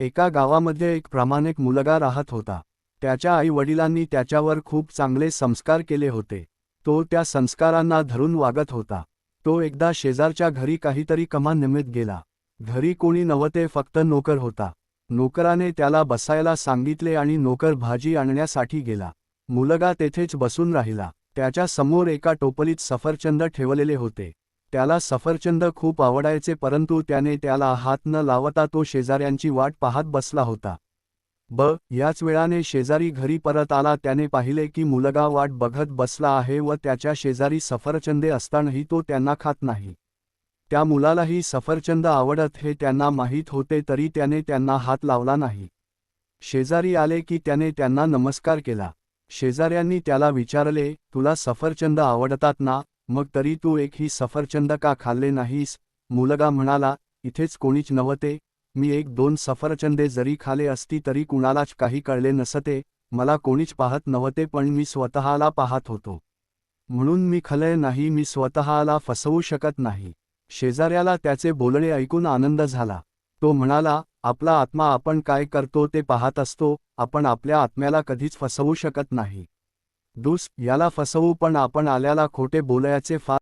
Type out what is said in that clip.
एका गावामध्ये एक प्रामाणिक मुलगा राहत होता. त्याच्या आई-वडिलांनी त्याच्यावर खूप चांगले संस्कार केले होते. तो त्या संस्कारांना धरून वागत होता. तो एकदा शेजारच्या घरी काहीतरी कामानिमित्त गेला. घरी कोणी नव्हते, फक्त नोकर होता. नोकराने त्याला बसायला सांगितले आणि नोकर भाजी आणण्यासाठी गेला. मुलगा तेथेच बसून राहिला. त्याच्या समोर एका टोपलीत सफरचंद ठेवलेले होते. त्याला सफरचंद खूप आवडायचे, परंतु त्याने त्याला हात न लावता तो शेजाऱ्यांची वाट पाहत बसला होता. याच वेळाने शेजारी घरी परत आला. त्याने पाहिले की मुलगा वाट बघत बसला आहे व त्याच्या शेजारी सफरचंदे असतानाही तो त्यांना खात नाही. त्या मुलालाही सफरचंद आवडत हे त्यांना माहीत होते, तरी त्याने त्यांना हात लावला नाही. शेजारी आले की त्याने त्यांना नमस्कार केला. शेजाऱ्यांनी त्याला विचारले, तुला सफरचंद आवडतात ना, मग तरी तू एकही सफरचंद का खाल्ले नाहीस? मुलगा म्हणाला, इथेच कोणीच नव्हते. मी 1-2 सफरचंदे जरी खाले असती तरी कुणालाच काही कळले नसते. मला कोणीच पाहत नव्हते, पण मी स्वतःला पाहत होतो. म्हणून मी खाल्ले नाही. मी स्वतःला फसवू शकत नाही. शेजाऱ्याला त्याचे बोलणे ऐकून आनंद झाला. तो म्हणाला, आपला आत्मा आपण काय करतो ते पाहत असतो. आपण आपल्या आत्म्याला कधीच फसवू शकत नाही. याला फसवू, पण आपण आल्याला खोटे बोलायचे फार